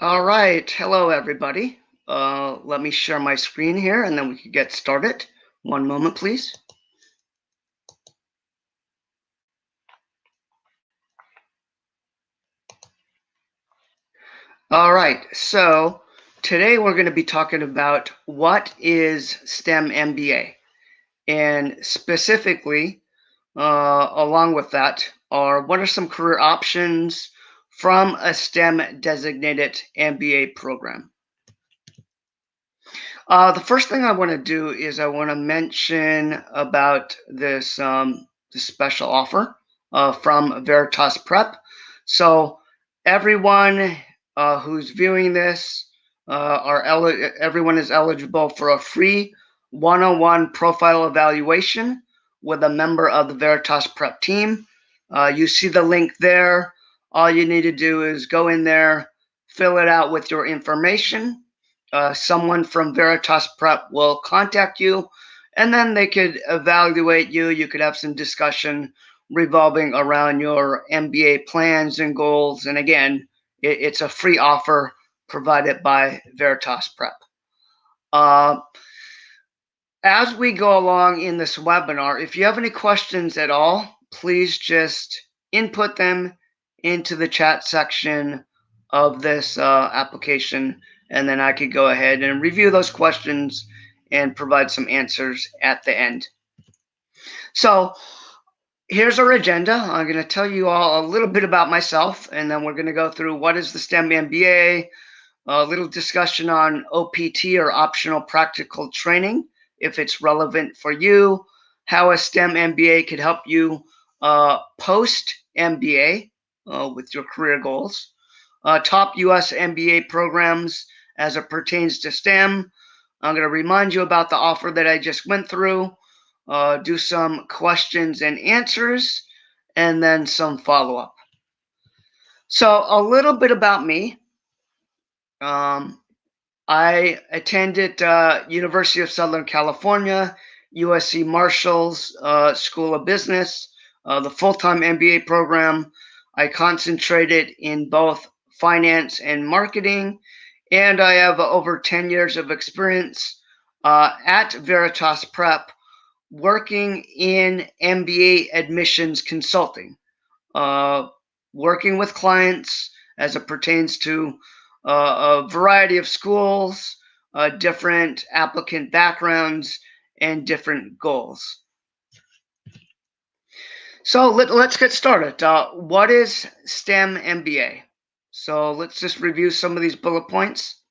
All right. Hello, everybody. Let me share my screen here and then we can get started. One moment, please. All right. So today we're going to be talking about what is STEM MBA. And specifically, along with that, what are some career options from a STEM designated MBA program? The first thing I want to do is I want to mention about this special offer from Veritas Prep. So everyone who's viewing this everyone is eligible for a free one-on-one profile evaluation with a member of the Veritas Prep team. You see the link there. All you need to do is go in there, fill it out with your information. Someone from Veritas Prep will contact you, and then they could evaluate you. You could have some discussion revolving around your MBA plans and goals. And again, it's a free offer provided by Veritas Prep. As we go along in this webinar, if you have any questions at all, please just input them into the chat section of this application, and then I could go ahead and review those questions and provide some answers at the end. So here's our agenda. I'm going to tell you all a little bit about myself, and then we're going to go through what is the STEM MBA, a little discussion on OPT or optional practical training, if it's relevant for you, how a STEM MBA could help you post MBA with your career goals, top US MBA programs as it pertains to STEM. I'm going to remind you about the offer that I just went through, do some questions and answers, and then some follow-up. So a little bit about me. I attended University of Southern California, USC Marshall's School of Business, the full-time MBA program. I concentrated in both finance and marketing, and I have over 10 years of experience at Veritas Prep working in MBA admissions consulting, working with clients as it pertains to a variety of schools, different applicant backgrounds, and different goals. So let's get started. What is STEM MBA? So let's just review some of these bullet points.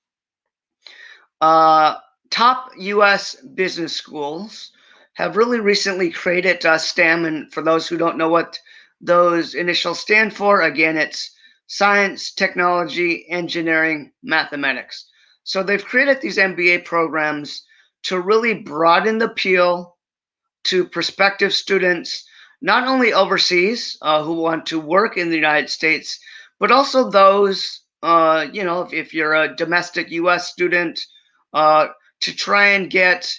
Top US business schools have really recently created STEM, and for those who don't know what those initials stand for, again, it's science, technology, engineering, mathematics. So they've created these MBA programs to really broaden the appeal to prospective students, not only overseas who want to work in the United States, but also those, if you're a domestic US student, to try and get,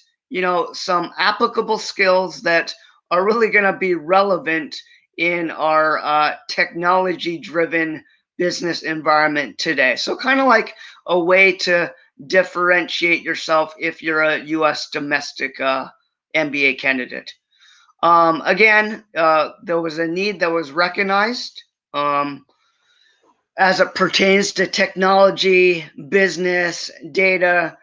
some applicable skills that are really going to be relevant in our technology-driven business environment today. So kind of like a way to differentiate yourself if you're a U.S. domestic MBA candidate. Again, there was a need that was recognized as it pertains to technology, business, data.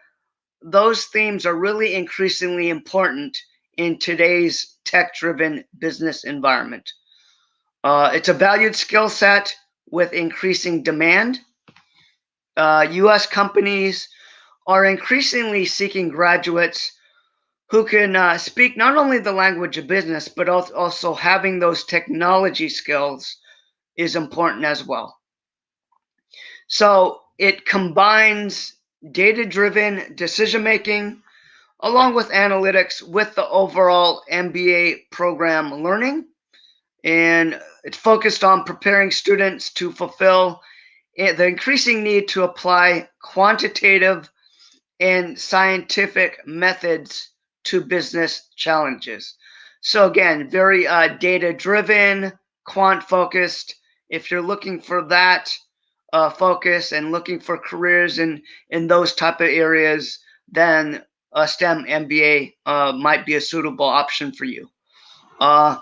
Those themes are really increasingly important in today's tech-driven business environment. It's a valued skill set with increasing demand. U.S. companies are increasingly seeking graduates who can speak not only the language of business, but also having those technology skills is important as well. So it combines data-driven decision-making along with analytics with the overall MBA program learning. And it's focused on preparing students to fulfill the increasing need to apply quantitative and scientific methods to business challenges. So again, very data-driven, quant-focused. If you're looking for that, focus and looking for careers in those type of areas, then a STEM MBA might be a suitable option for you. Uh,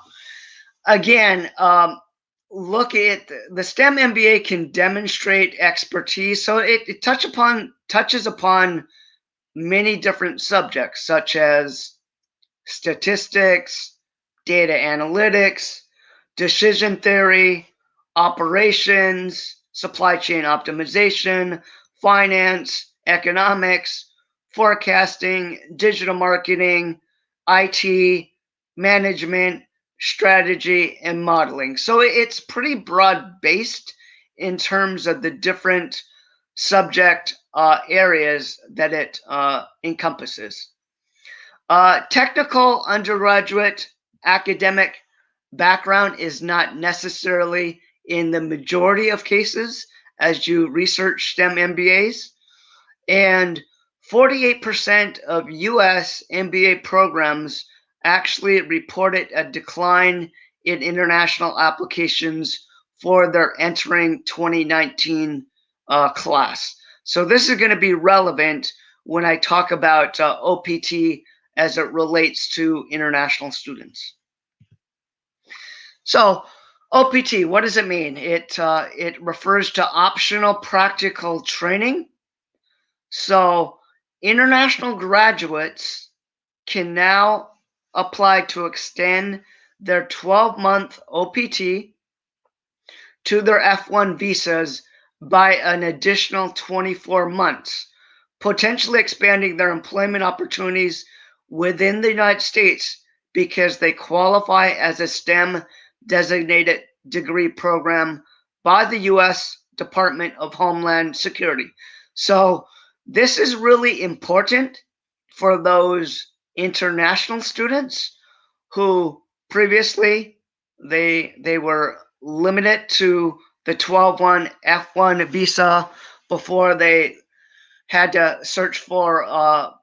Again, look at the STEM MBA can demonstrate expertise, so it touches upon many different subjects such as statistics, data analytics, decision theory, operations, supply chain optimization, finance, economics, forecasting, digital marketing, IT, management, strategy, and modeling. So it's pretty broad based in terms of the different subject areas that it encompasses. Technical undergraduate academic background is not necessarily in the majority of cases as you research STEM MBAs. And 48% of US MBA programs actually reported a decline in international applications for their entering 2019 class. So this is going to be relevant when I talk about OPT as it relates to international students. So OPT, what does it mean? It refers to optional practical training. So international graduates can now apply to extend their 12-month OPT to their F1 visas by an additional 24 months, potentially expanding their employment opportunities within the United States because they qualify as a STEM designated degree program by the U.S. Department of Homeland Security. So this is really important for those international students who previously they were limited to the 12-1 F1 visa before they had to search for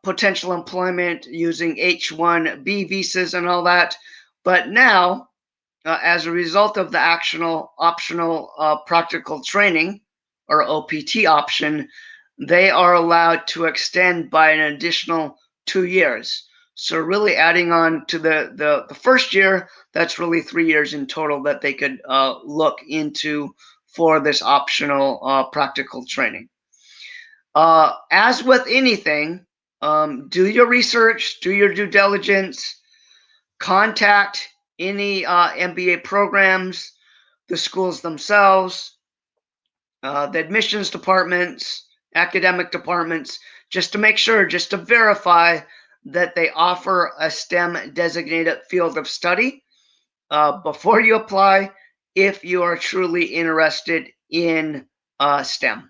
potential employment using H-1B visas and all that. But now, as a result of the optional practical training or OPT option, they are allowed to extend by an additional 2 years. So really adding on to the first year, that's really 3 years in total that they could look into for this optional practical training. As with anything, do your research, do your due diligence, contact any MBA programs, the schools themselves, the admissions departments, academic departments, just to make sure, just to verify that they offer a STEM designated field of study before you apply if you are truly interested in STEM.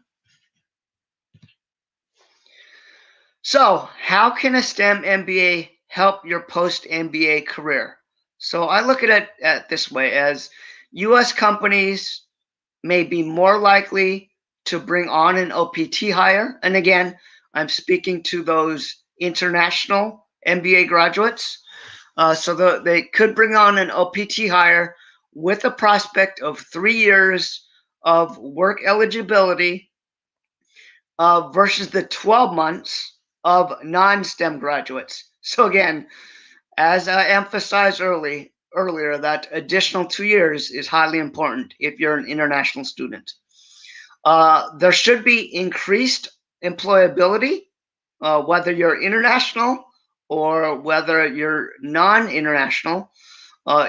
So, how can a STEM MBA help your post-MBA career? So, I look at it this way as US companies may be more likely to bring on an OPT hire. And again, I'm speaking to those international MBA graduates. So they could bring on an OPT hire with a prospect of 3 years of work eligibility versus the 12 months of non-STEM graduates. So again, as I emphasized earlier, that additional 2 years is highly important if you're an international student. There should be increased employability, whether you're international or whether you're non-international,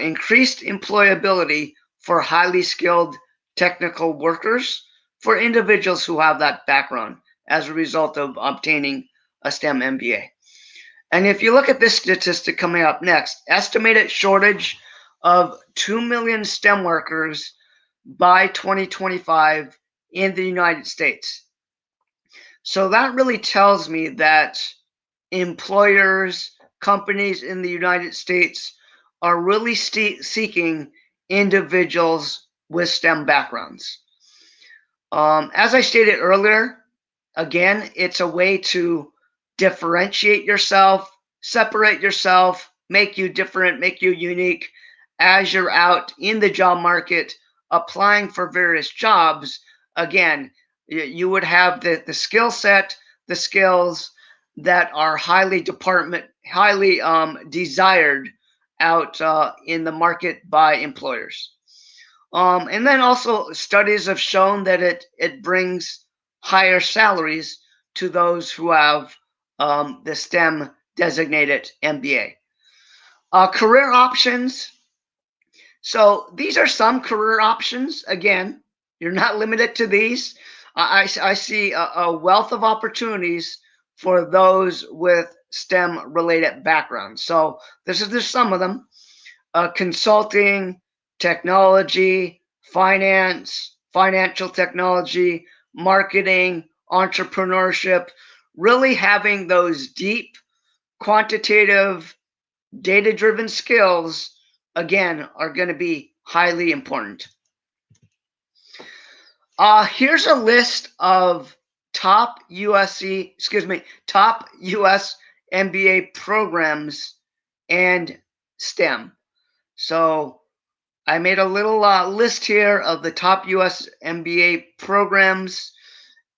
increased employability for highly skilled technical workers for individuals who have that background as a result of obtaining a STEM MBA. And if you look at this statistic coming up next, estimated shortage of 2 million STEM workers by 2025 in the United States. So that really tells me that employers, companies in the United States are really seeking individuals with STEM backgrounds. As I stated earlier, again, it's a way to differentiate yourself, separate yourself, make you different, make you unique as you're out in the job market applying for various jobs. again, you would have the skill set, the skills that are highly desired out in the market by employers. And then also studies have shown that it brings higher salaries to those who have the STEM designated MBA. Career options. So these are some career options. Again, you're not limited to these. I see a wealth of opportunities for those with STEM related backgrounds. So there's some of them. Consulting, technology, finance, financial technology, marketing, entrepreneurship, really having those deep, quantitative, data-driven skills, again, are going to be highly important. Here's a list of top US MBA programs and STEM. So I made a little list here of the top US MBA programs,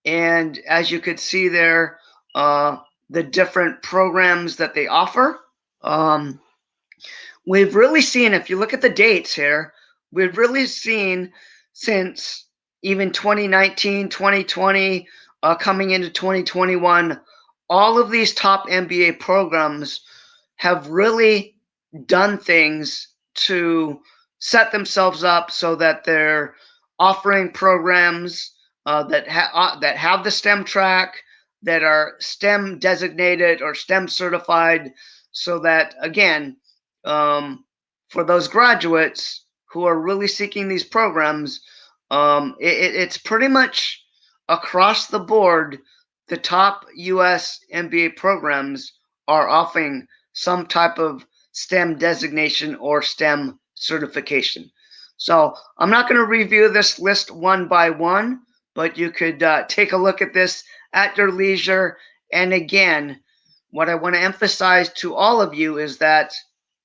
and as you could see there, the different programs that they offer. We've really seen, if you look at the dates here, we've really seen since even 2019, 2020, coming into 2021, all of these top MBA programs have really done things to set themselves up so that they're offering programs that have the STEM track, that are STEM designated or STEM certified, so that, again, for those graduates who are really seeking these programs, it's pretty much across the board. The top US MBA programs are offering some type of STEM designation or STEM certification. So I'm not going to review this list one by one, but you could take a look at this at your leisure. And again, what I want to emphasize to all of you is that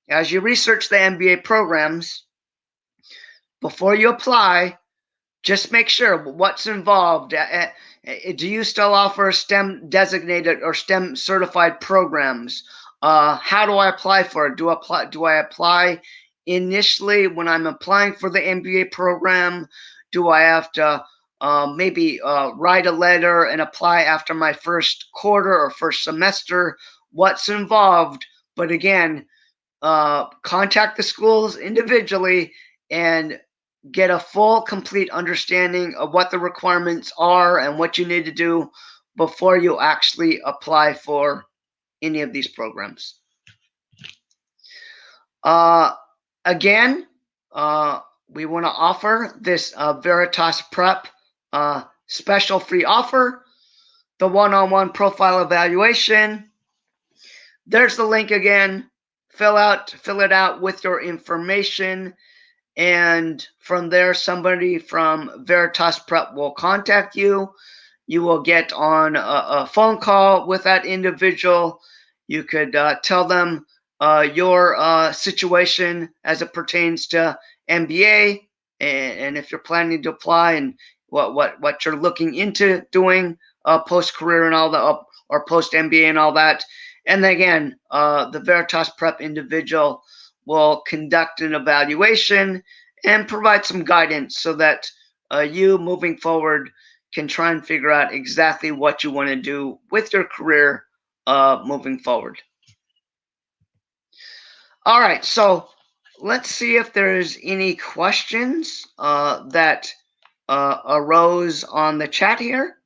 as you research the MBA programs, before you apply, just make sure what's involved. Do you still offer STEM designated or STEM certified programs? How do I apply for it? Do I apply initially when I'm applying for the MBA program? Do I have to maybe write a letter and apply after my first quarter or first semester? What's involved? But again, contact the schools individually and get a full, complete understanding of what the requirements are and what you need to do before you actually apply for any of these programs. Again, we want to offer this Veritas Prep special free offer, the one-on-one profile evaluation. There's the link again. Fill it out with your information, and from there, somebody from Veritas Prep will contact you. You will get on a phone call with that individual. You could tell them your situation as it pertains to MBA, and if you're planning to apply, and what you're looking into doing post-career and all that, or post-MBA and all that. And then again, the Veritas Prep individual will conduct an evaluation and provide some guidance so that you, moving forward, can try and figure out exactly what you want to do with your career moving forward. All right, so let's see if there's any questions that arose on the chat here.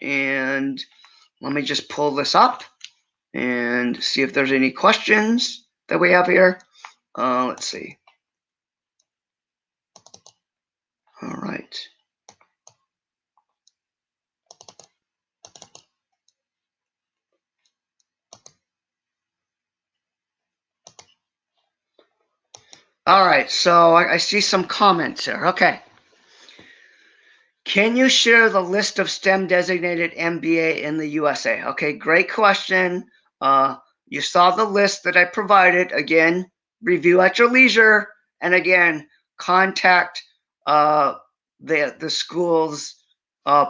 And let me just pull this up and see if there's any questions that we have here. Let's see. All right. All right, so I see some comments here. Okay. Can you share the list of STEM designated MBA in the USA? Okay, great question. You saw the list that I provided. Again, review at your leisure. And again, contact the schools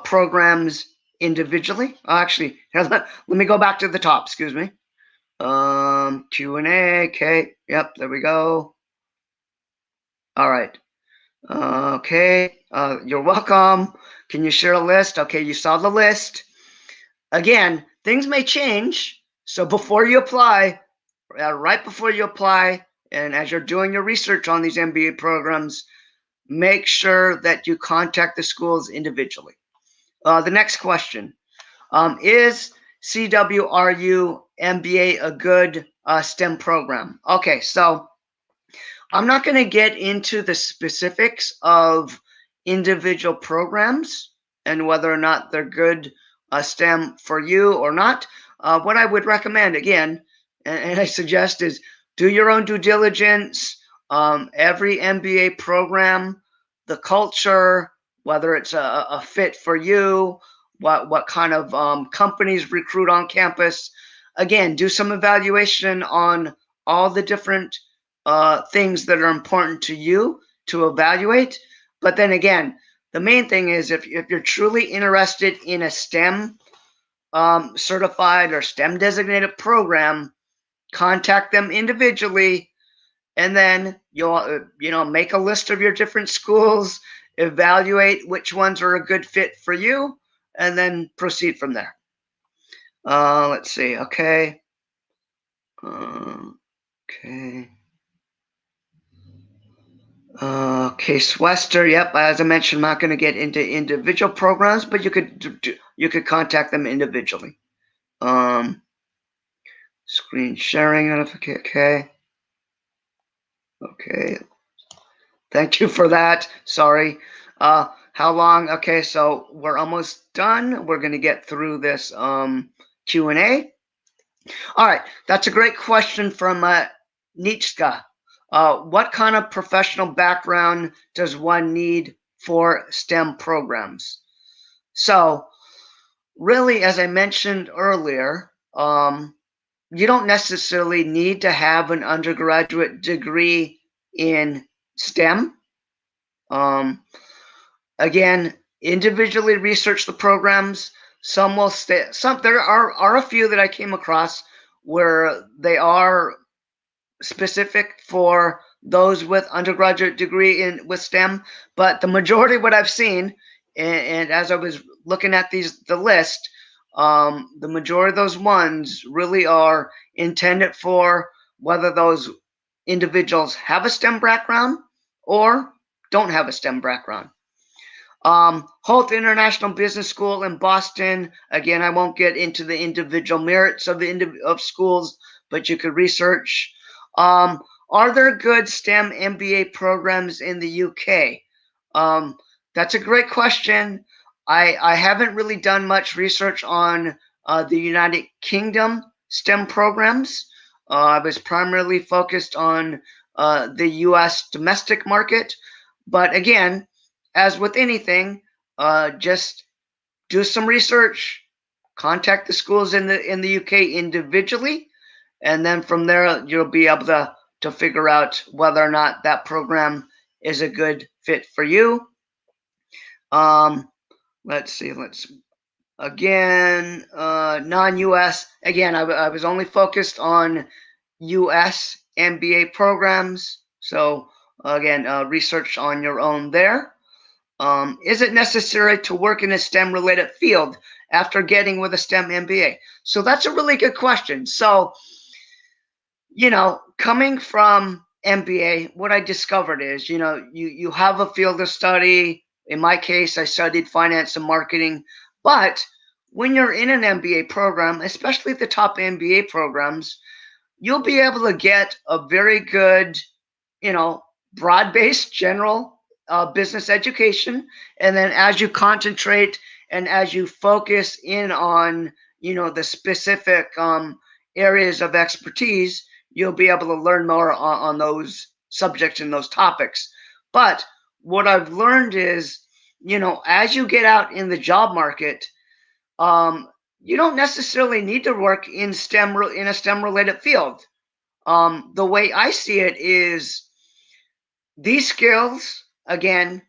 programs individually. Actually, let me go back to the top. Excuse me. Q&A. Okay. Yep. There we go. All right. Okay. You're welcome. Can you share a list? Okay. You saw the list. Again, things may change. So before you apply, right before you apply, and as you're doing your research on these MBA programs, make sure that you contact the schools individually. The next question, is CWRU MBA a good STEM program? Okay, so I'm not going to get into the specifics of individual programs and whether or not they're good STEM for you or not. What I would recommend, again, and I suggest, is do your own due diligence. Every MBA program, the culture, whether it's a fit for you, what kind of companies recruit on campus. Again, do some evaluation on all the different things that are important to you to evaluate. But then again, the main thing is if you're truly interested in a STEM certified or STEM designated program, contact them individually, and then you'll make a list of your different schools, evaluate which ones are a good fit for you, and then proceed from there. Let's see. Okay. Okay. Case Wester, yep. As I mentioned, I'm not going to get into individual programs, but you could contact them individually. Screen sharing notification. Okay. Okay. Thank you for that. Sorry. How long? Okay, so we're almost done. We're going to get through this Q&A. All right, that's a great question from Nitschka. What kind of professional background does one need for STEM programs? So really, as I mentioned earlier, you don't necessarily need to have an undergraduate degree in STEM. Again, individually research the programs. Some will stay. There are a few that I came across where they are specific for those with undergraduate degree with STEM, but the majority of what I've seen, and as I was looking at the list, the majority of those ones really are intended for whether those individuals have a STEM background or don't have a STEM background. Holt International Business School in Boston. Again, I won't get into the individual merits of schools, but you could research. Are there good STEM MBA programs in the UK? That's a great question. I haven't really done much research on the United Kingdom STEM programs. I was primarily focused on the US domestic market. But again, as with anything, just do some research, contact the schools in the UK individually, and then from there you'll be able to figure out whether or not that program is a good fit for you. Let's see. Again, non-US. Again, I was only focused on US MBA programs. So again, research on your own there. Is it necessary to work in a STEM-related field after getting with a STEM MBA? So that's a really good question. So, coming from MBA, what I discovered is, you have a field of study. In my case, I studied finance and marketing. But when you're in an MBA program, especially the top MBA programs, you'll be able to get a very good, broad-based general business education. And then as you concentrate and as you focus in on, the specific areas of expertise, you'll be able to learn more on those subjects and those topics. But what I've learned is, as you get out in the job market, you don't necessarily need to work in a STEM-related field. The way I see it is these skills, again,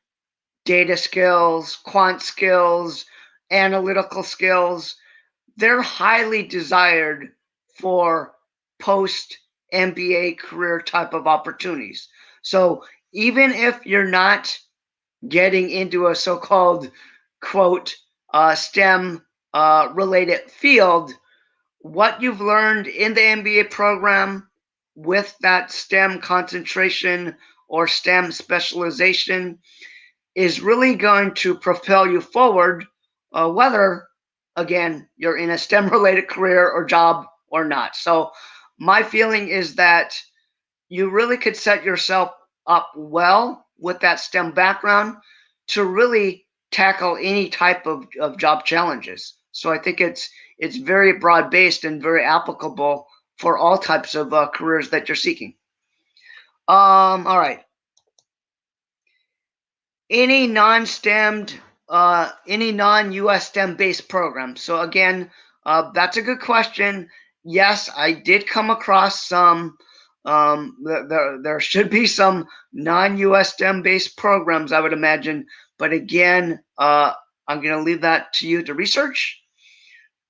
data skills, quant skills, analytical skills, they're highly desired for post MBA career type of opportunities. So even if you're not getting into a so-called quote STEM related field, what you've learned in the MBA program with that STEM concentration or STEM specialization is really going to propel you forward, whether, again, you're in a STEM related career or job or not. So, my feeling is that you really could set yourself up well with that STEM background to really tackle any type of job challenges. So I think it's very broad based and very applicable for all types of careers that you're seeking. All right. Any non-STEMmed, any non-US STEM based program. So again, that's a good question. Yes, I did come across some. There should be some non-US STEM based programs, I would imagine. But again, I'm going to leave that to you to research.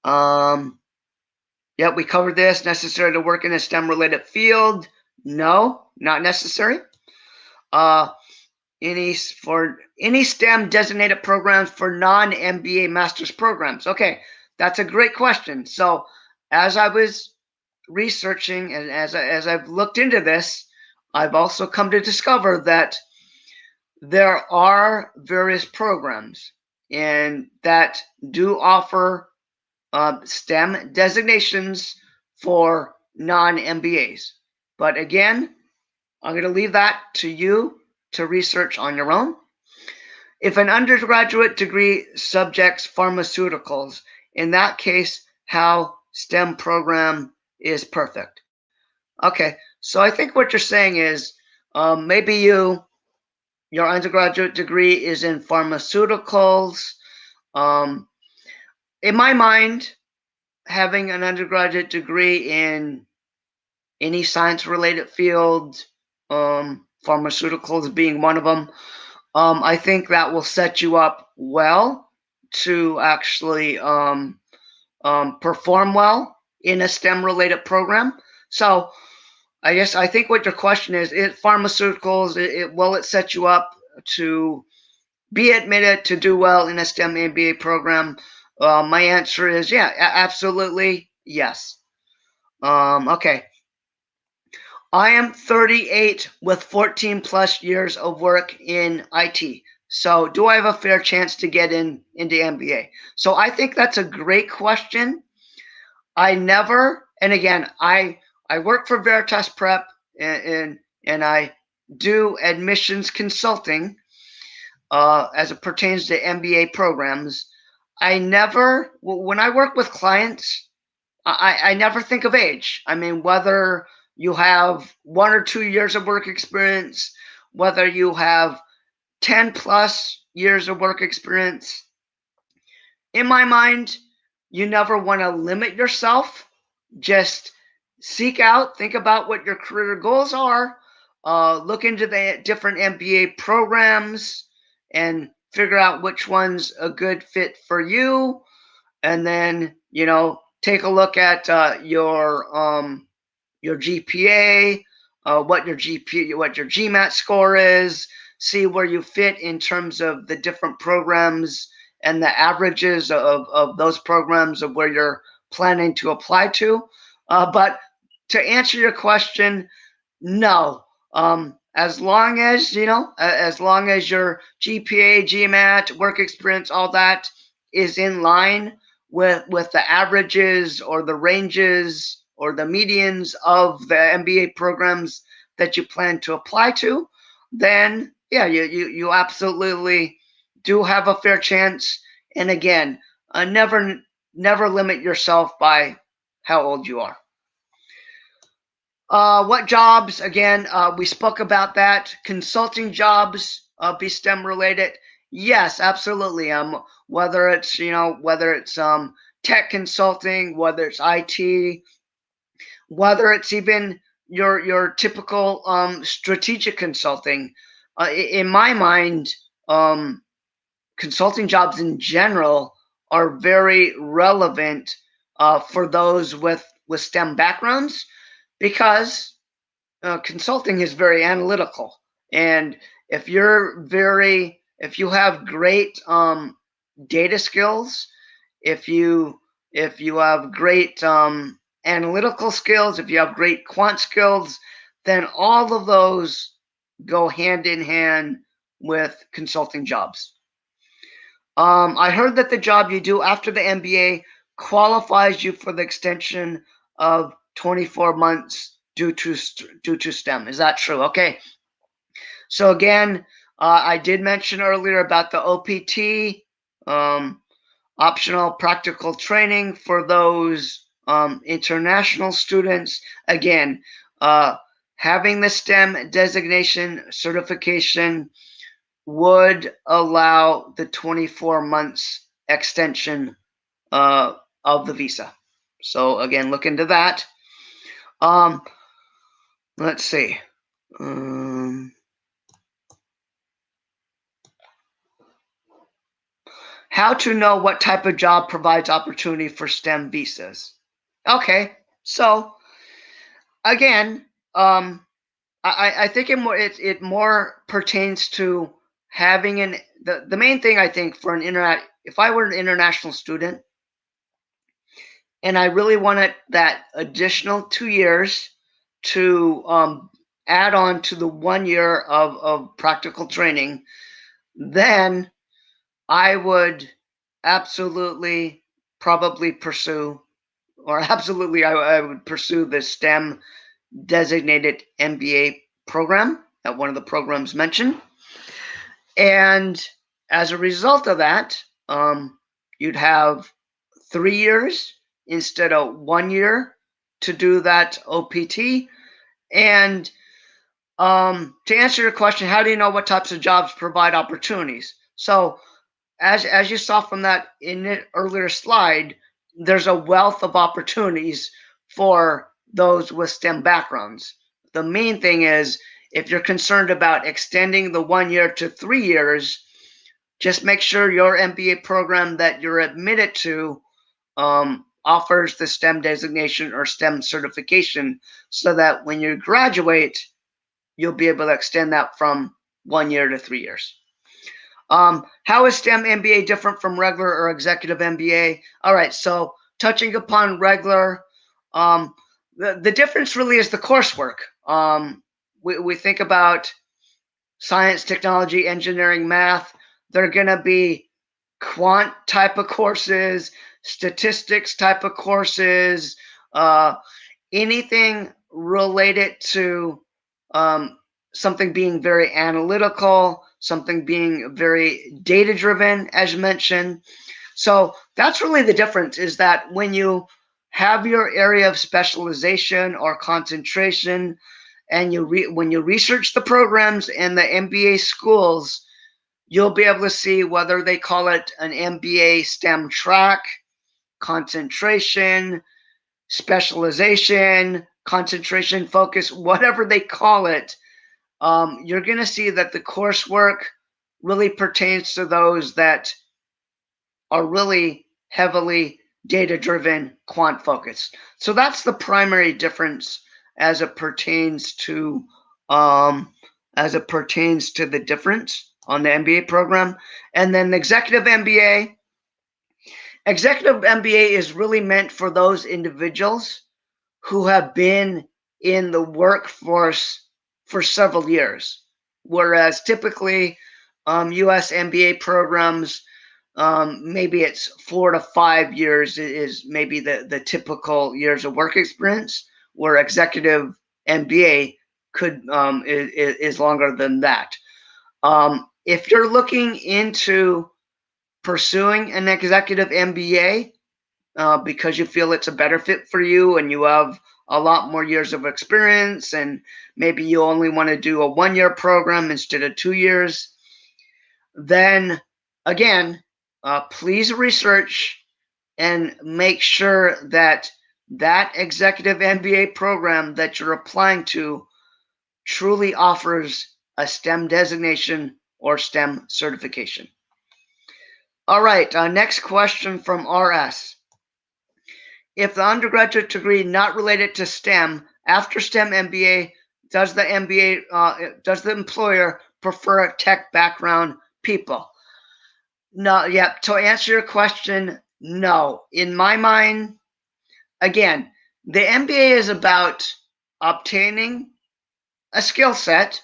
Yeah, we covered this. Necessary to work in a STEM related field? No, not necessary. Any STEM designated programs for non-MBA master's programs? Okay, that's a great question. So as I was researching and as I've looked into this, I've also come to discover that there are various programs and that do offer STEM designations for non-MBAs. But again, I'm going to leave that to you to research on your own. If an undergraduate degree subjects pharmaceuticals, in that case, how STEM program is perfect. Okay, so I think what you're saying is maybe your undergraduate degree is in pharmaceuticals. In my mind, having an undergraduate degree in any science-related field, pharmaceuticals being one of them, I think that will set you up well to actually perform well in a STEM-related program. So I think what your question is, pharmaceuticals, will it set you up to be admitted to do well in a STEM MBA program? My answer is yeah, absolutely yes. Okay. I am 38 with 14 plus years of work in IT. So do I have a fair chance to get into MBA? So I think that's a great question. I never, and again, I work for Veritas Prep and I do admissions consulting as it pertains to MBA programs. I never, when I work with clients, I never think of age. I mean, whether you have 1 or 2 years of work experience, whether you have 10 plus years of work experience, in my mind, you never want to limit yourself. Just seek out, think about what your career goals are, look into the different MBA programs and figure out which one's a good fit for you. And then, take a look at your GPA, what your GMAT score is, see where you fit in terms of the different programs and the averages of those programs of where you're planning to apply to. But to answer your question, no. As long as as long as your GPA, GMAT, work experience, all that is in line with the averages or the ranges or the medians of the MBA programs that you plan to apply to, then yeah, you absolutely do have a fair chance. And again, never limit yourself by how old you are. What jobs? Again, we spoke about that. Consulting jobs, be STEM related. Yes, absolutely. Whether it's tech consulting, whether it's IT, whether it's even your typical strategic consulting. In my mind, consulting jobs in general are very relevant for those with STEM backgrounds, because consulting is very analytical. And if you have great data skills, if you have great analytical skills, if you have great quant skills, then all of those go hand in hand with consulting jobs. I heard that the job you do after the MBA qualifies you for the extension of 24 months due to STEM. Is that true? Okay. So again, I did mention earlier about the OPT, optional practical training for those international students. Again, having the STEM designation certification would allow the 24 months extension of the visa. So again, look into that. Let's see. How to know what type of job provides opportunity for STEM visas. Okay, so again, I think it more pertains to having the main thing, I think, for if I were an international student and I really wanted that additional 2 years to add on to the 1 year of practical training, then I would absolutely probably pursue, or absolutely I would pursue the STEM designated MBA program at one of the programs mentioned. And as a result of that, you'd have 3 years instead of 1 year to do that OPT. And to answer your question, how do you know what types of jobs provide opportunities? So as you saw from that in an earlier slide, there's a wealth of opportunities for those with STEM backgrounds. The main thing is, if you're concerned about extending the 1 year to 3 years, just make sure your MBA program that you're admitted to offers the STEM designation or STEM certification, so that when you graduate, you'll be able to extend that from 1 year to 3 years. How is STEM MBA different from regular or executive MBA? All right, so touching upon regular, the difference really is the coursework. We think about science, technology, engineering, math. They're going to be quant type of courses, statistics type of courses, anything related to something being very analytical, something being very data driven, as mentioned. So that's really the difference, is that when you have your area of specialization or concentration, and when you research the programs and the MBA schools, you'll be able to see whether they call it an MBA STEM track, concentration, specialization, concentration, focus, whatever they call it. You're going to see that the coursework really pertains to those that are really heavily data-driven, quant-focused. So that's the primary difference as it pertains to the difference on the MBA program. And then the executive MBA. Executive MBA is really meant for those individuals who have been in the workforce for several years, whereas typically US MBA programs, maybe it's 4 to 5 years is maybe the typical years of work experience, where executive MBA is longer than that. If you're looking into pursuing an executive MBA because you feel it's a better fit for you and you have a lot more years of experience, and maybe you only want to do a 1 year program instead of 2 years, then again, please research and make sure that that executive MBA program that you're applying to truly offers a STEM designation or STEM certification. All right, next question from RS. If the undergraduate degree not related to STEM, after STEM MBA, does the does the employer prefer tech background people? No, yeah. To answer your question, no. In my mind, again, the MBA is about obtaining a skill set,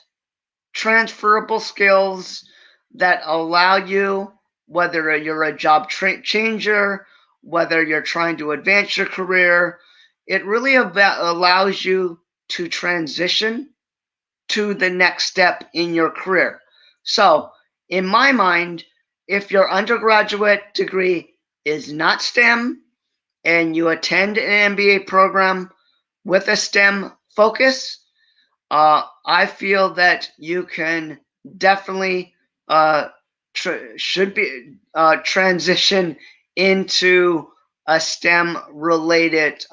transferable skills that allow you, whether you're a job changer, whether you're trying to advance your career, it really allows you to transition to the next step in your career. So, in my mind, if your undergraduate degree is not STEM and you attend an MBA program with a STEM focus, I feel that you can definitely should be transition into a STEM related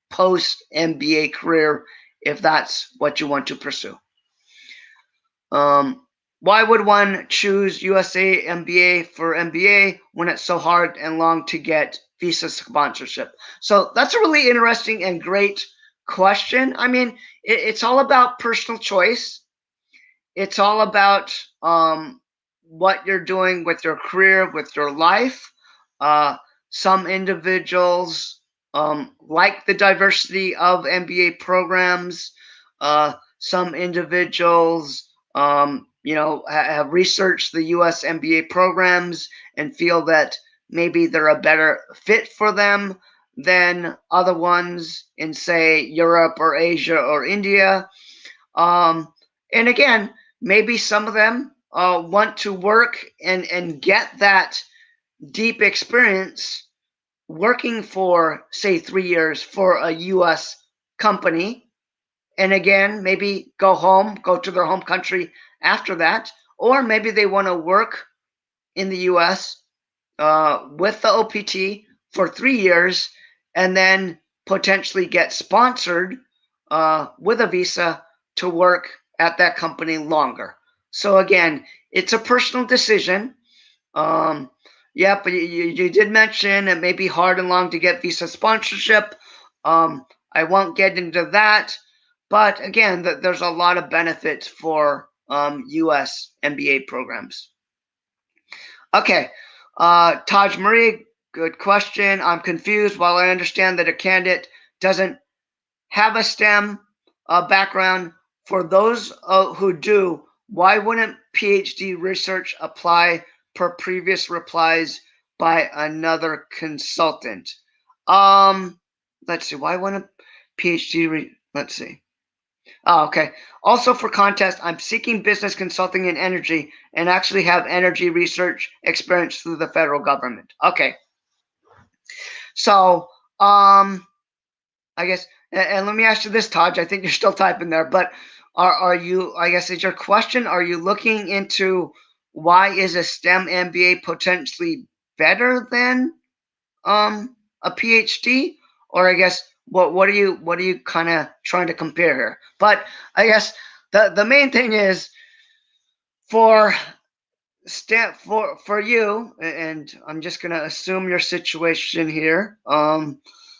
post MBA career if that's what you want to pursue. Why would one choose USA MBA for MBA when it's so hard and long to get visa sponsorship? So that's a really interesting and great question. I mean, it's all about personal choice. It's all about what you're doing with your career, with your life. Some individuals like the diversity of MBA programs. Some individuals, have researched the U.S. MBA programs and feel that maybe they're a better fit for them than other ones in, say, Europe or Asia or India. And again, maybe some of them want to work and get that deep experience working for, say, 3 years for a U.S. company. And again, maybe go to their home country after that. Or maybe they want to work in the U.S. With the OPT for 3 years and then potentially get sponsored with a visa to work at that company longer. So again, it's a personal decision. Yeah, but you did mention it may be hard and long to get visa sponsorship. I won't get into that. But again, there's a lot of benefits for U.S. MBA programs. Okay, Taj Marie, good question. I'm confused. While I understand that a candidate doesn't have a STEM background, for those who do, why wouldn't PhD research apply per previous replies by another consultant? Let's see. Why wouldn't PhD? Let's see. Oh, okay. Also for contest, I'm seeking business consulting in energy and actually have energy research experience through the federal government. Okay. So, I guess, and let me ask you this, Taj. I think you're still typing there, but are you, I guess, is your question, are you looking into why is a STEM MBA potentially better than a PhD? Or I guess what are you kind of trying to compare here? But I guess the main thing is for for you, and I'm just gonna assume your situation here.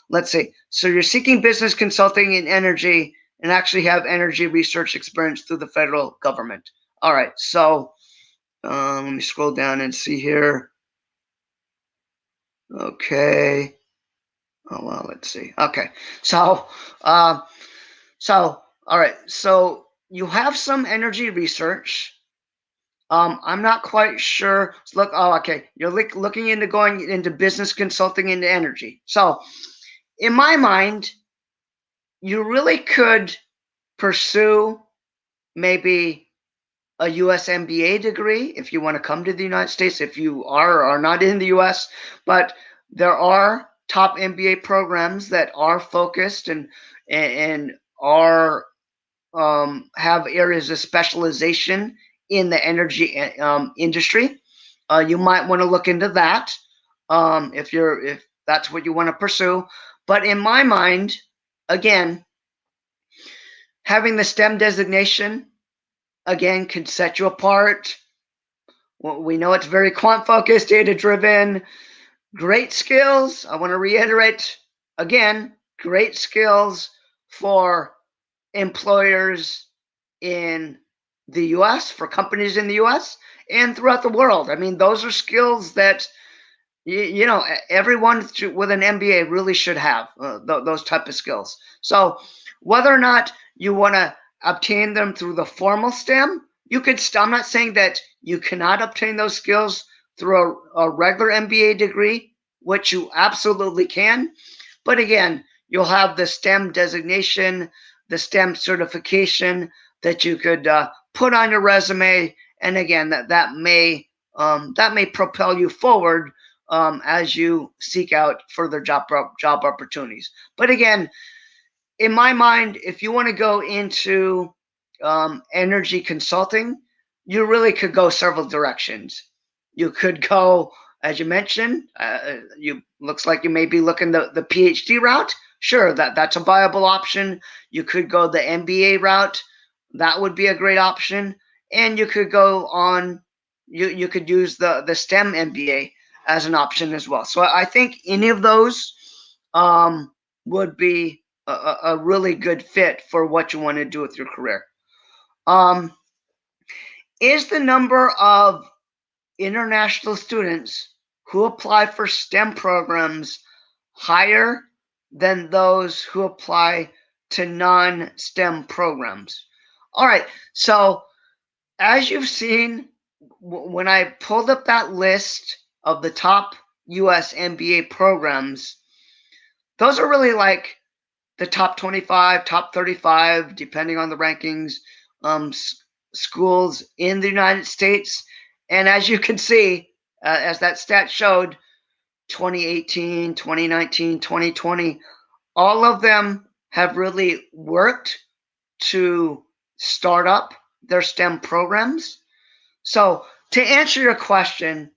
Let's see. So you're seeking business consulting in energy and actually have energy research experience through the federal government. All right. So let me scroll down and see here. Okay. Oh well, let's see. Okay. So all right. So you have some energy research. I'm not quite sure. Look, oh, okay. You're looking into going into business consulting into energy. So, in my mind, you really could pursue maybe a US MBA degree if you want to come to the United States, if you are or are not in the US. But there are top MBA programs that are focused and are have areas of specialization in the energy industry. You might want to look into that if that's what you want to pursue. But in my mind, again, having the STEM designation again can set you apart. Well, we know it's very quant focused, data driven, great skills. I want to reiterate again, great skills for employers in the US, for companies in the US, and throughout the world. I mean, those are skills that everyone with an MBA really should have those type of skills. So whether or not you want to obtain them through the formal STEM, you could. I'm not saying that you cannot obtain those skills through a regular MBA degree, which you absolutely can. But again, you'll have the STEM designation, the STEM certification that you could put on your resume, and again, that may propel you forward as you seek out further job opportunities. But again, in my mind, if you want to go into energy consulting, you really could go several directions. You could go, as you mentioned, you looks like you may be looking the PhD route. Sure, that's a viable option. You could go the MBA route. That would be a great option. And you could go on. You could use the STEM MBA as an option as well. So I think any of those would be a really good fit for what you want to do with your career. Um, is the number of international students who apply for STEM programs higher than those who apply to non-STEM programs? All right, so as you've seen, when I pulled up that list of the top US MBA programs, those are really like the top 25, top 35, depending on the rankings, schools in the United States. And as you can see, as that stat showed, 2018, 2019, 2020, all of them have really worked to start up their STEM programs. So to answer your question,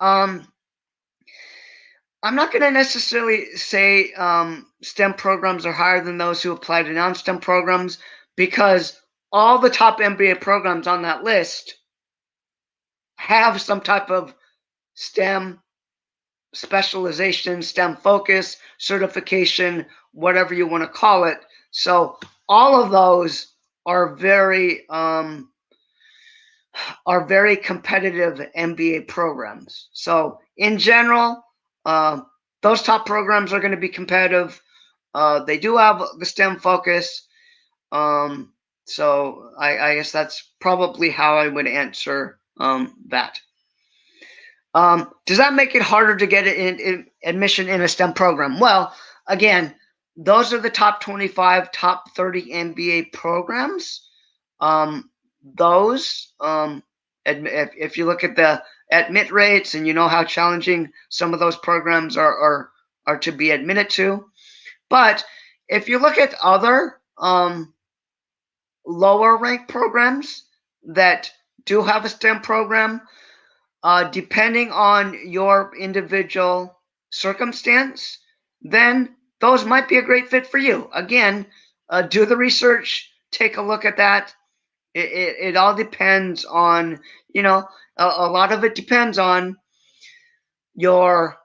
I'm not going to necessarily say STEM programs are higher than those who apply to non-STEM programs, because all the top MBA programs on that list have some type of STEM specialization, STEM focus, certification, whatever you want to call it. So all of those are very competitive MBA programs. So in general, those top programs are going to be competitive. They do have the STEM focus. So I guess that's probably how I would answer that. Does that make it harder to get in admission in a STEM program? Well, again, those are the top 25, top 30 MBA programs. If you look at the admit rates and you know how challenging some of those programs are to be admitted to. But if you look at other lower ranked programs that do have a STEM program, depending on your individual circumstance, then those might be a great fit for you. Again, do the research, take a look at that. It all depends on, a lot of it depends on your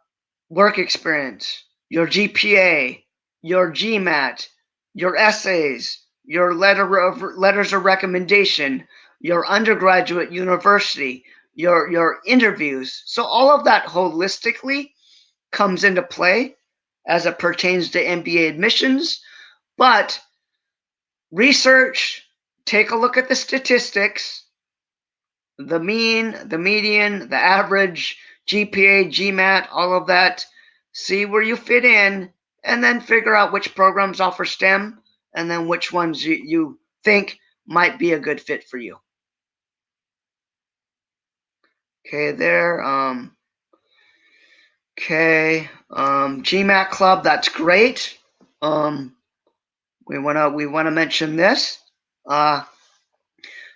work experience, your GPA, your GMAT, your essays, your letters of recommendation, your undergraduate university, your interviews. So all of that holistically comes into play as it pertains to MBA admissions. But research, take a look at the statistics, the mean, the median, the average, GPA, GMAT, all of that. See where you fit in, and then figure out which programs offer STEM, and then which ones you think might be a good fit for you. Okay, there. GMAT Club, that's great. We wanna mention this.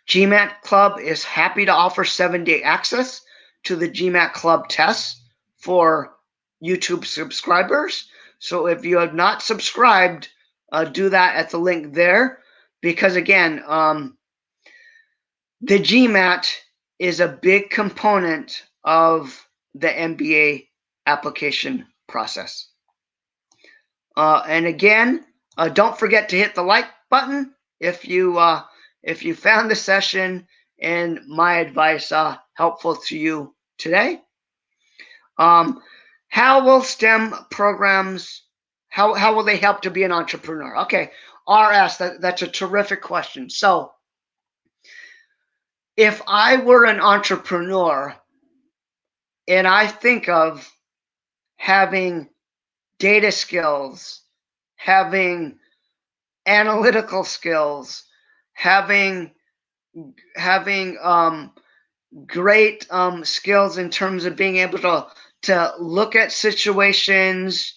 GMAT Club is happy to offer 7-day access to the GMAT Club tests for YouTube subscribers. So if you have not subscribed, do that at the link there, because again, the GMAT is a big component of the MBA application process. And again, don't forget to hit the like button if you found the session and my advice helpful to you today. How will STEM programs, how will they help to be an entrepreneur? Okay, RS, that's a terrific question. So if I were an entrepreneur and I think of having data skills, having analytical skills, having great skills in terms of being able to look at situations,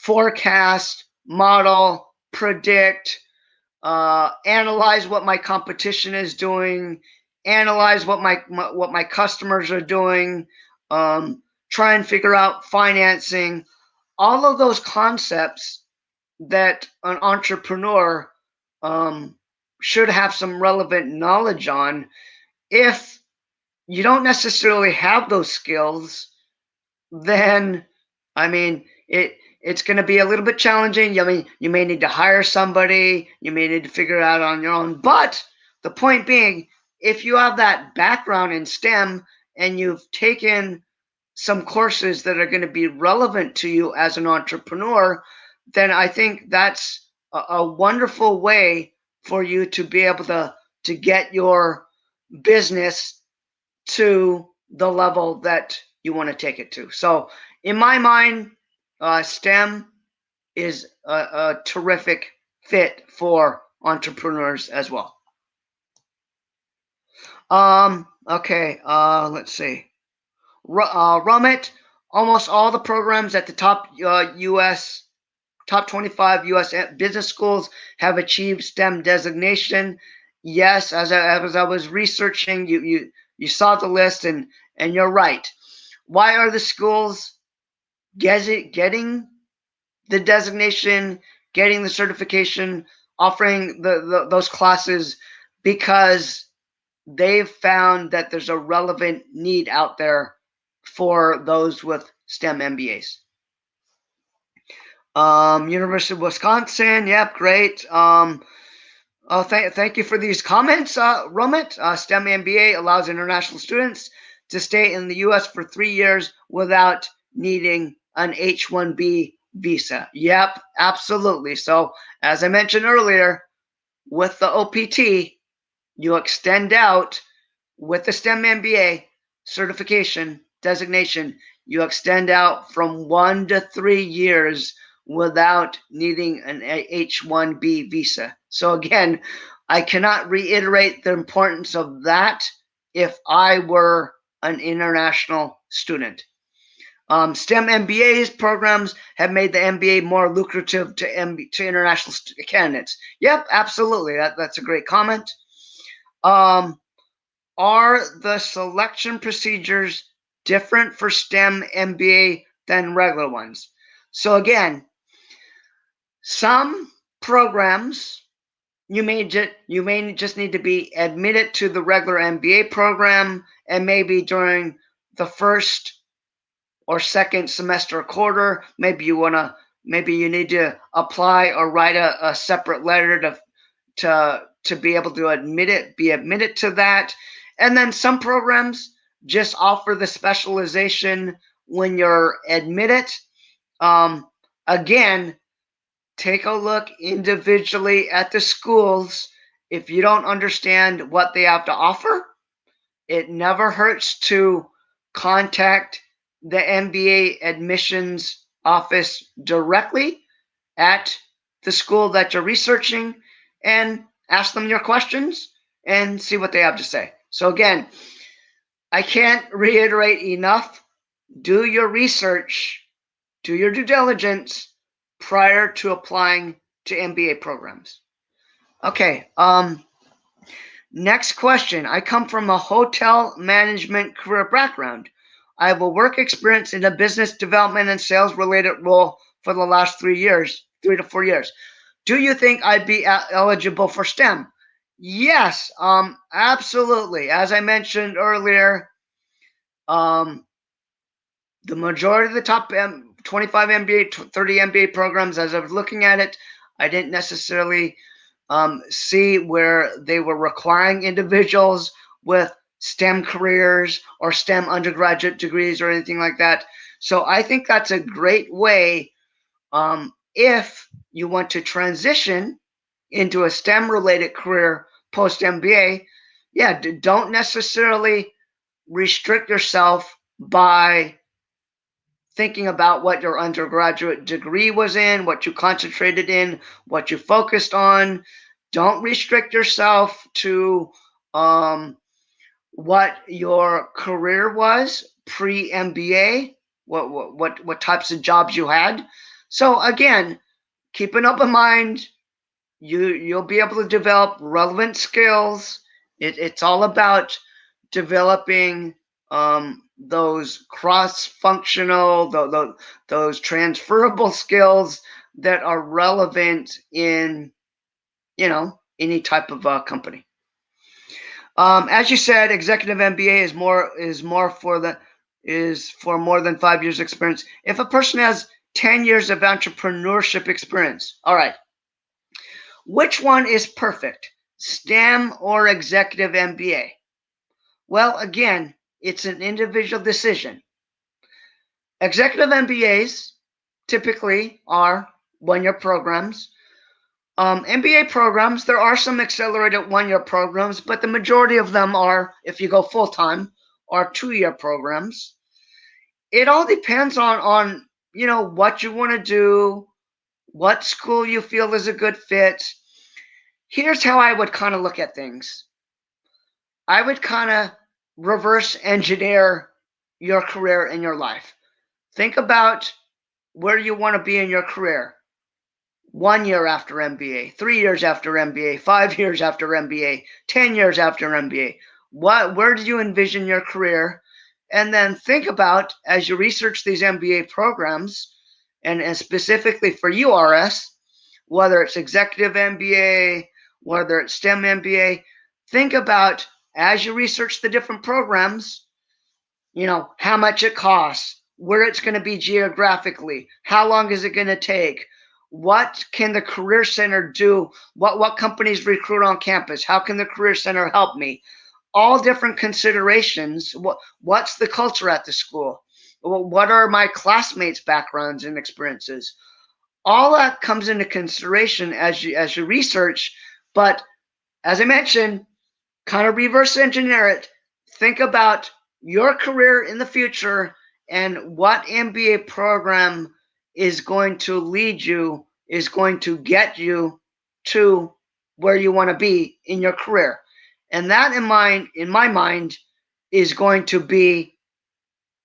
forecast, model, predict, analyze what my competition is doing, analyze what my customers are doing, try and figure out financing, all of those concepts that an entrepreneur should have some relevant knowledge on. If you don't necessarily have those skills, then I mean it's going to be a little bit challenging. I mean, you may need to hire somebody, you may need to figure it out on your own. But the point being, if you have that background in STEM and you've taken some courses that are going to be relevant to you as an entrepreneur, then I think that's a wonderful way for you to be able to get your business to the level that you want to take it to. So in my mind, STEM is a terrific fit for entrepreneurs as well. Okay, let's see. Rummet, almost all the programs at the top top 25 U.S. business schools have achieved STEM designation. Yes, as I was researching, you saw the list, and you're right. Why are the schools getting the designation, getting the certification, offering those classes? Because they've found that there's a relevant need out there for those with STEM MBAs. University of Wisconsin, yep, great. Thank you for these comments, Rummet. STEM MBA allows international students to stay in the U.S. for 3 years without needing an H-1B visa. Yep, absolutely. So as I mentioned earlier, with the OPT, you extend out with the STEM MBA certification designation, you extend out from 1 to 3 years without needing an H-1B visa. So again, I cannot reiterate the importance of that if I were an international student. STEM MBAs programs have made the MBA more lucrative to international candidates. Yep, absolutely. That's a great comment. Are the selection procedures different for STEM MBA than regular ones? So again, some programs you may just need to be admitted to the regular MBA program, and maybe during the first or second semester or quarter, maybe you need to apply or write a separate letter to be able to be admitted to that. And then some programs just offer the specialization when you're admitted. Again, take a look individually at the schools. If you don't understand what they have to offer, it never hurts to contact the MBA admissions office directly at the school that you're researching and ask them your questions and see what they have to say. So again, I can't reiterate enough. Do your research, do your due diligence prior to applying to MBA programs. Okay, next question. I come from a hotel management career background. I have a work experience in a business development and sales related role for the last 3 to 4 years. Do you think I'd be eligible for STEM? Yes, absolutely. As I mentioned earlier, um, the majority of the top 25 MBA, 30 MBA programs, as I was looking at it, I didn't necessarily see where they were requiring individuals with STEM careers or STEM undergraduate degrees or anything like that. So I think that's a great way if you want to transition into a STEM related career post MBA. Yeah, don't necessarily restrict yourself by thinking about what your undergraduate degree was in, what you concentrated in, what you focused on. Don't restrict yourself to what your career was pre MBA, what types of jobs you had. So again, keep an open mind. You'll be able to develop relevant skills. It's all about developing those cross-functional, those transferable skills that are relevant in any type of company. As you said, executive MBA is for more than 5 years experience. If a person has 10 years of entrepreneurship experience, all right, which one is perfect, STEM or executive MBA? Well, again, it's an individual decision. Executive MBAs typically are 1 year programs. MBA programs, there are some accelerated 1 year programs, but the majority of them are, if you go full time, are 2 year programs. It all depends on what you want to do, what school you feel is a good fit. Here's how I would kind of look at things. I would kind of reverse engineer your career and your life. Think about where you want to be in your career. 1 year after MBA, 3 years after MBA, 5 years after MBA, 10 years after MBA. Where do you envision your career? And then think about, as you research these MBA programs, and specifically for URS, whether it's executive MBA, whether it's STEM MBA, think about, as you research the different programs, how much it costs, where it's going to be geographically, how long is it going to take, what can the career center do, what companies recruit on campus, how can the career center help me, all different considerations. What's the culture at the school, what are my classmates' backgrounds and experiences, all that comes into consideration as you research. But as I mentioned, kind of reverse engineer it. Think about your career in the future and what MBA program is going to lead you, is going to get you to where you want to be in your career. And that in my mind, is going to be,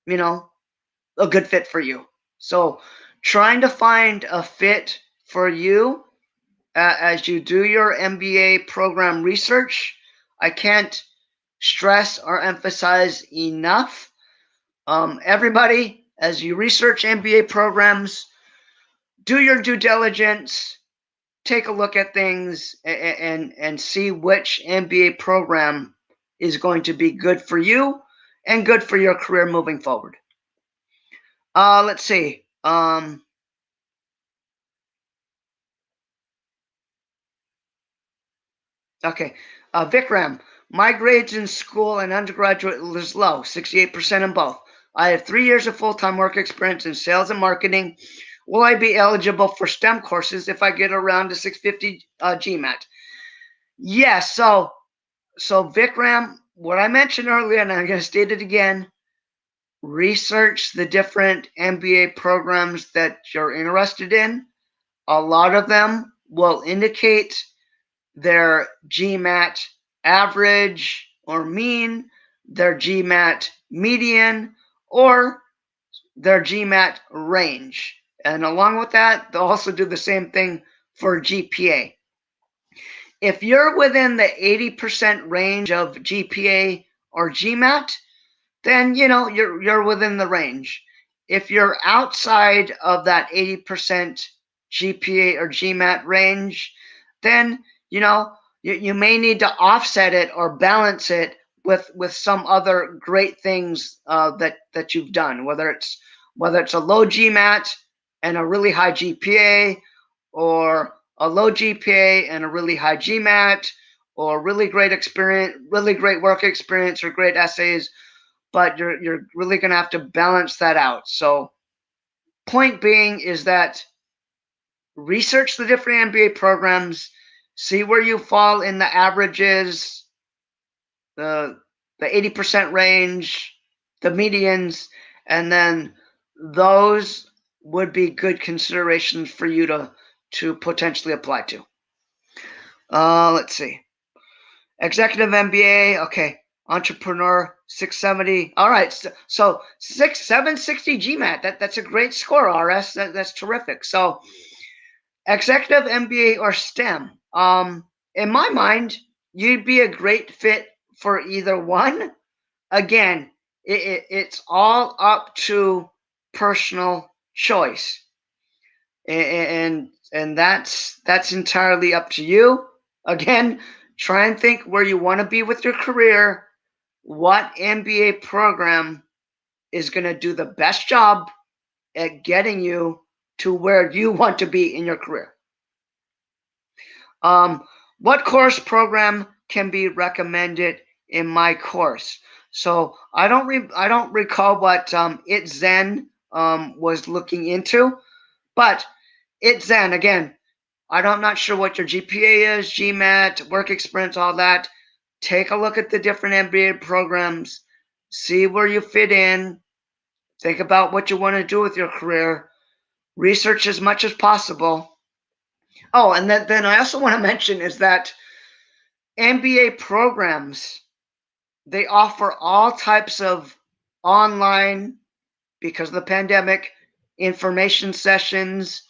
a good fit for you. So trying to find a fit for you as you do your MBA program research, I can't stress or emphasize enough. Everybody, as you research MBA programs, do your due diligence, take a look at things, and see which MBA program is going to be good for you and good for your career moving forward. Let's see. Okay. Vikram, my grades in school and undergraduate was low, 68% in both. I have 3 years of full-time work experience in sales and marketing. Will I be eligible for STEM courses if I get around to 650 GMAT? Yes. So Vikram, what I mentioned earlier, and I'm going to state it again, research the different MBA programs that you're interested in. A lot of them will indicate their GMAT average or mean, their GMAT median, or their GMAT range. And along with that, they'll also do the same thing for GPA. If you're within the 80% range of GPA or GMAT, then you're within the range. If you're outside of that 80% GPA or GMAT range, then You may need to offset it or balance it with some other great things that you've done, whether it's a low GMAT and a really high GPA, or a low GPA and a really high GMAT, or really great experience, really great work experience, or great essays. But you're really going to have to balance that out. So point being is that research the different MBA programs, see where you fall in the averages, the 80% range, the medians, and then those would be good considerations for you to potentially apply to. Let's see. Executive MBA, okay. Entrepreneur 670. All right, so 760 GMAT. That's a great score, RS. That's terrific. So Executive MBA or STEM. In my mind, you'd be a great fit for either one. Again, it's all up to personal choice, and that's entirely up to you. Again, try and think where you want to be with your career. What MBA program is going to do the best job at getting you to where you want to be in your career? What course program can be recommended in my course? So I don't recall what ItZen was looking into, but ItZen, again, I'm not sure what your GPA is, GMAT, work experience, all that. Take a look at the different MBA programs, see where you fit in, think about what you want to do with your career, research as much as possible. Oh, and then I also want to mention is that MBA programs, they offer all types of online, because of the pandemic, information sessions.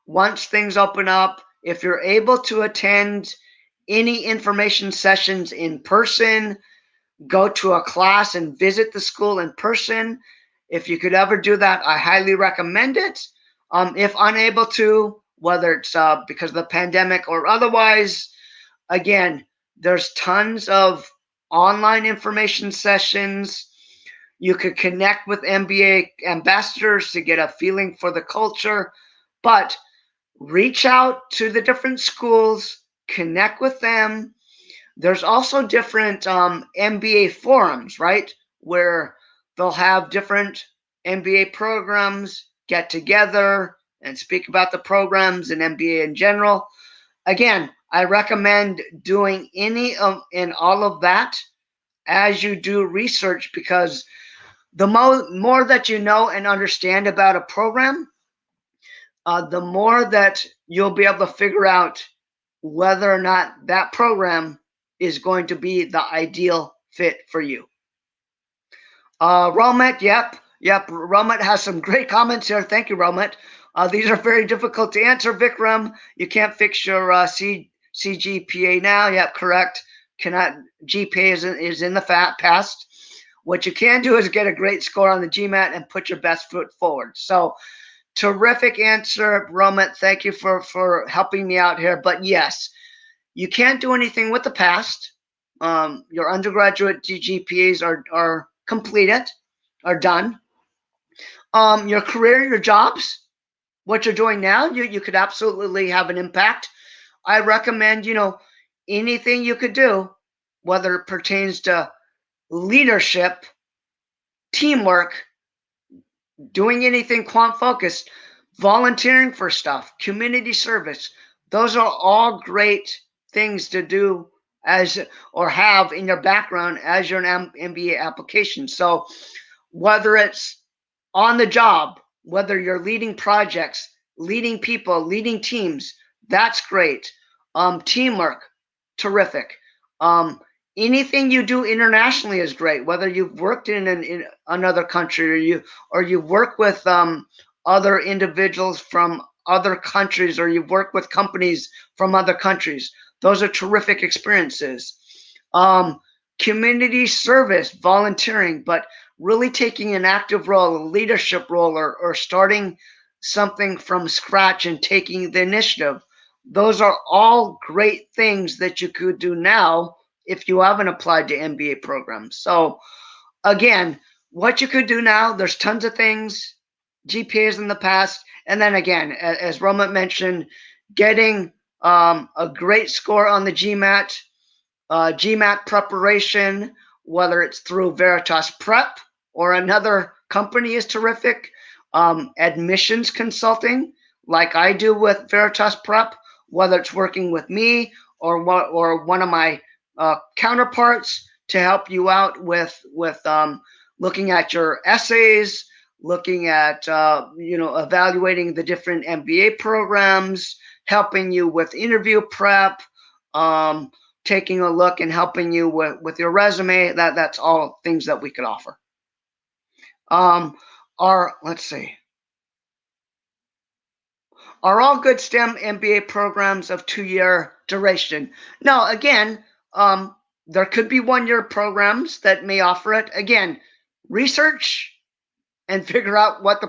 Once things open up, if you're able to attend any information sessions in person, go to a class and visit the school in person. If you could ever do that, I highly recommend it. If unable to, whether it's because of the pandemic or otherwise, again, there's tons of online information sessions. You could connect with MBA ambassadors to get a feeling for the culture, but reach out to the different schools, connect with them. There's also different MBA forums, right, where they'll have different MBA programs get together and speak about the programs and MBA in general. Again, I recommend doing any of and all of that as you do research, because the more that you know and understand about a program, the more that you'll be able to figure out whether or not that program is going to be the ideal fit for you. Romet, yep. Romet has some great comments here. Thank you, Romet. These are very difficult to answer, Vikram. You can't fix your CGPA now. Yep, correct. Cannot. GPA is in the past. What you can do is get a great score on the GMAT and put your best foot forward. So, terrific answer, Romet. Thank you for helping me out here. But yes, you can't do anything with the past. Your undergraduate GPAs are completed, are done. Your career, your jobs, what you're doing now, you could absolutely have an impact. I recommend, anything you could do, whether it pertains to leadership, teamwork, doing anything quant focused, volunteering for stuff, community service. Those are all great things to do or have in your background as your MBA application. So whether it's on the job, whether you're leading projects, leading people, leading teams, that's great. Teamwork, terrific. Anything you do internationally is great, whether you've worked in another country or you work with other individuals from other countries, or you work with companies from other countries. Those are terrific experiences. Community service, volunteering, but really taking an active role, a leadership role, or starting something from scratch and taking the initiative. those are all great things that you could do now if you haven't applied to MBA programs. So again, what you could do now, there's tons of things, GPAs in the past, and then again, as Roman mentioned, getting a great score on the GMAT, GMAT preparation, whether it's through Veritas Prep or another company is terrific. Admissions consulting, like I do with Veritas Prep, whether it's working with me or one of my counterparts to help you out with looking at your essays, looking at evaluating the different MBA programs, helping you with interview prep, taking a look and helping you with your resume. That's all things that we could offer. Let's see. Are all good STEM MBA programs of 2-year duration? Now, again, there could be 1-year programs that may offer it. Again, research and figure out what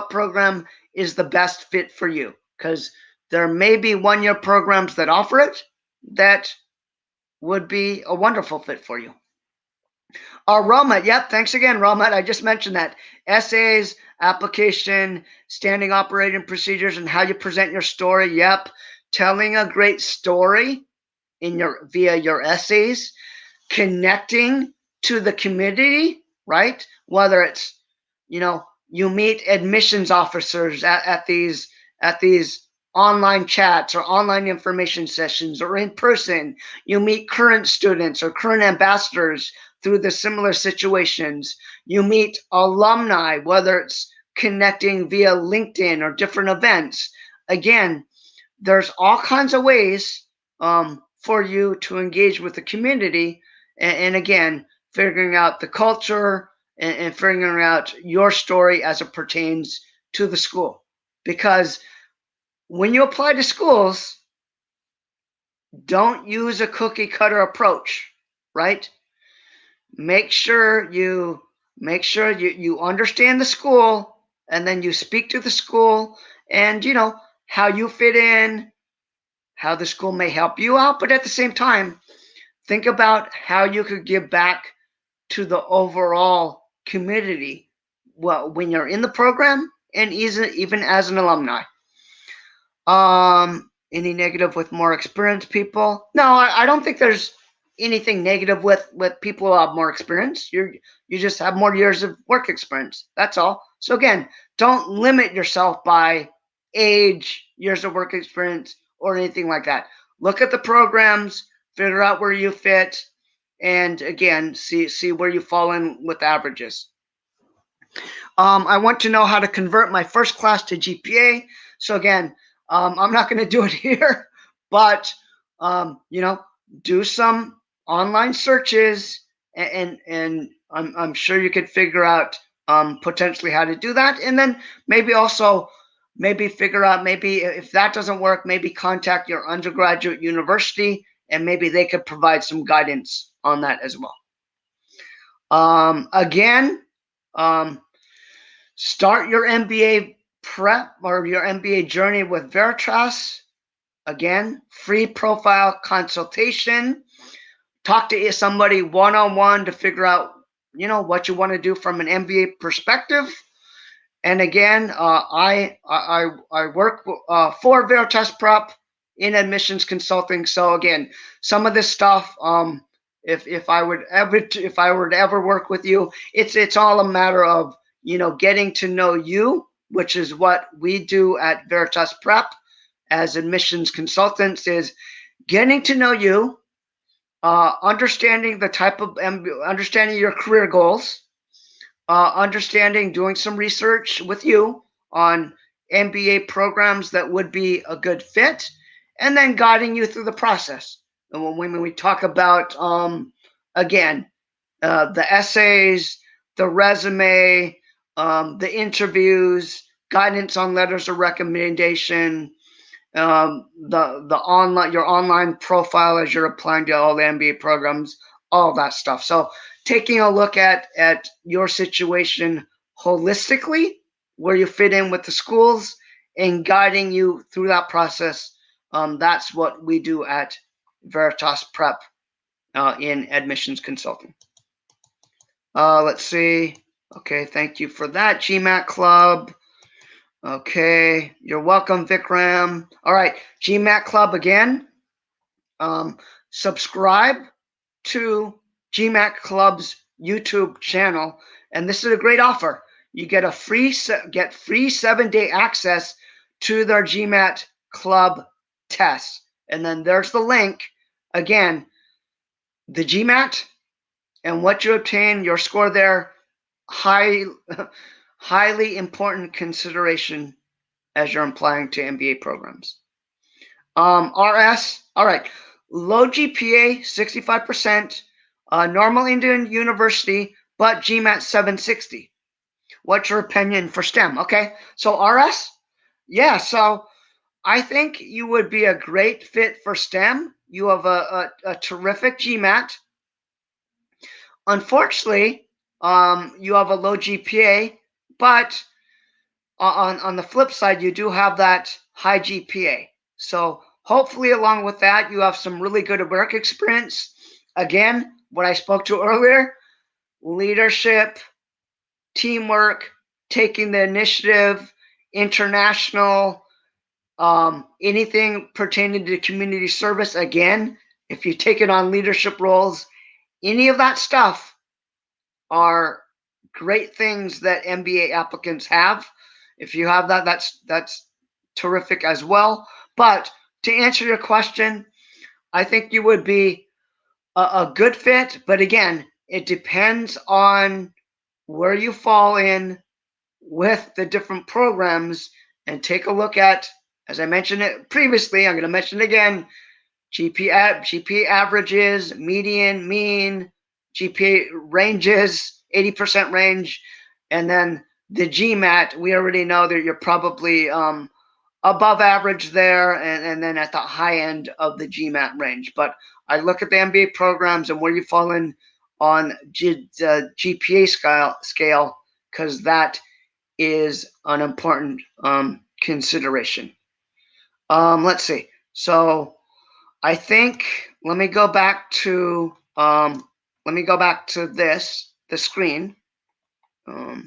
program is the best fit for you, because there may be 1-year programs that offer it that would be a wonderful fit for you. Romat, yep, thanks again, Romat. I just mentioned that. Essays, application, standing operating procedures, and how you present your story. Yep, telling a great story via your essays, connecting to the community, right? Whether it's, you meet admissions officers at these online chats or online information sessions, or in person, you meet current students or current ambassadors through the similar situations. You meet alumni, whether it's connecting via LinkedIn or different events. Again, there's all kinds of ways for you to engage with the community, and again, figuring out the culture and figuring out your story as it pertains to the school. Because when you apply to schools, don't use a cookie cutter approach, right? Make sure you understand the school, and then you speak to the school, and how you fit in, how the school may help you out, but at the same time, think about how you could give back to the overall community, well, when you're in the program and even as an alumni. Any negative with more experienced people? No, I don't think there's anything negative with people who have more experience. You just have more years of work experience. That's all. So again, don't limit yourself by age, years of work experience, or anything like that. Look at the programs, figure out where you fit, and again, see where you fall in with averages. I want to know how to convert my first class to GPA. So again, I'm not going to do it here, but do some online searches, and I'm sure you could figure out potentially how to do that, and then maybe figure out, maybe if that doesn't work, maybe contact your undergraduate university, and maybe they could provide some guidance on that as well. Again, start your MBA prep or your MBA journey with Veritas. Again, free profile consultation. Talk to somebody one-on-one to figure out, what you want to do from an MBA perspective. And again, I work for Veritas Prep in admissions consulting. So again, some of this stuff, if I were to ever work with you, it's all a matter of getting to know you, which is what we do at Veritas Prep as admissions consultants, is getting to know you, understanding the type of understanding your career goals, doing some research with you on MBA programs that would be a good fit, and then guiding you through the process. And when we talk about, again, the essays, the resume, the interviews, guidance on letters of recommendation, the online, your online profile as you're applying to all the MBA programs, all that stuff. So taking a look at your situation holistically, where you fit in with the schools, and guiding you through that process That's what we do at Veritas Prep in admissions consulting. Let's see. Okay, thank you for that, GMAT Club. Okay, you're welcome, Vikram. All right, GMAT Club again. Subscribe to GMAT Club's YouTube channel, and this is a great offer. You get a free 7-day access to their GMAT Club tests, and then there's the link again. The GMAT and what you obtain, your score there, highly important consideration as you're applying to MBA programs. RS, all right, low GPA, 65%, normal Indian university, but GMAT 760. What's your opinion for STEM? Okay, so RS, yeah, so I think you would be a great fit for STEM. You have a terrific GMAT. Unfortunately, you have a low GPA, but on the flip side, you do have that high GPA. So hopefully along with that, you have some really good work experience. Again, what I spoke to earlier, leadership, teamwork, taking the initiative, international, anything pertaining to community service. Again, if you take it on leadership roles, any of that stuff are great things that MBA applicants have. If you have that, that's terrific as well. But to answer your question, I think you would be a good fit. But again, it depends on where you fall in with the different programs, and take a look at, as I mentioned it previously, I'm going to mention it again, GPA averages, median, mean, GPA ranges, 80% range, and then the GMAT, we already know that you're probably above average there, and then at the high end of the GMAT range. But I look at the MBA programs and where you fall in on GPA scale, because that is an important consideration. Let's see. So I think let me go back to the screen or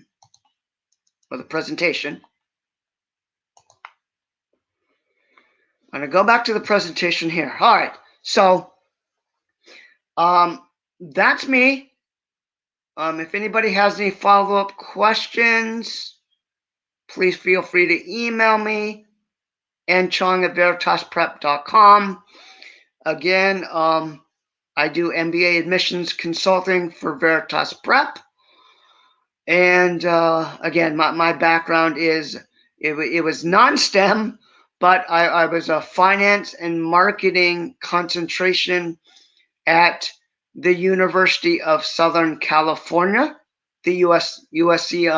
the presentation. I'm going to go back to the presentation here. All right. So that's me. If anybody has any follow-up questions, please feel free to email me, Chong@veritasprep.com. Again, I do MBA admissions consulting for Veritas Prep. And again, my background is, it was non-STEM, but I was a finance and marketing concentration at the University of Southern California, the USC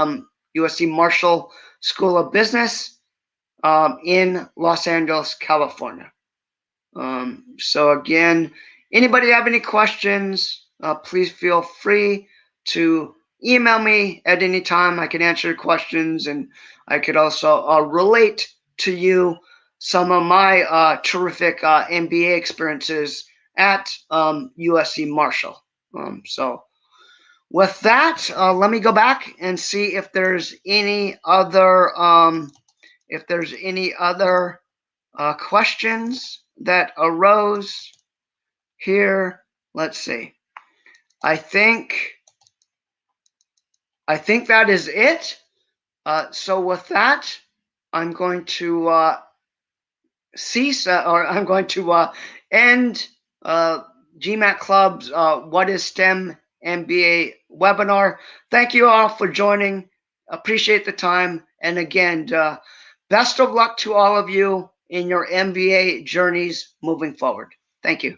Marshall School of Business in Los Angeles, California. So again, anybody have any questions, please feel free to email me at any time. I can answer your questions, and I could also relate to you some of my terrific MBA experiences at USC Marshall. So with that, let me go back and see if there's any other questions that arose here. Let's see. I think that is it. So with that, I'm going to cease, or I'm going to end GMAT Club's What is STEM MBA webinar. Thank you all for joining. Appreciate the time. And again, best of luck to all of you in your MBA journeys moving forward. Thank you.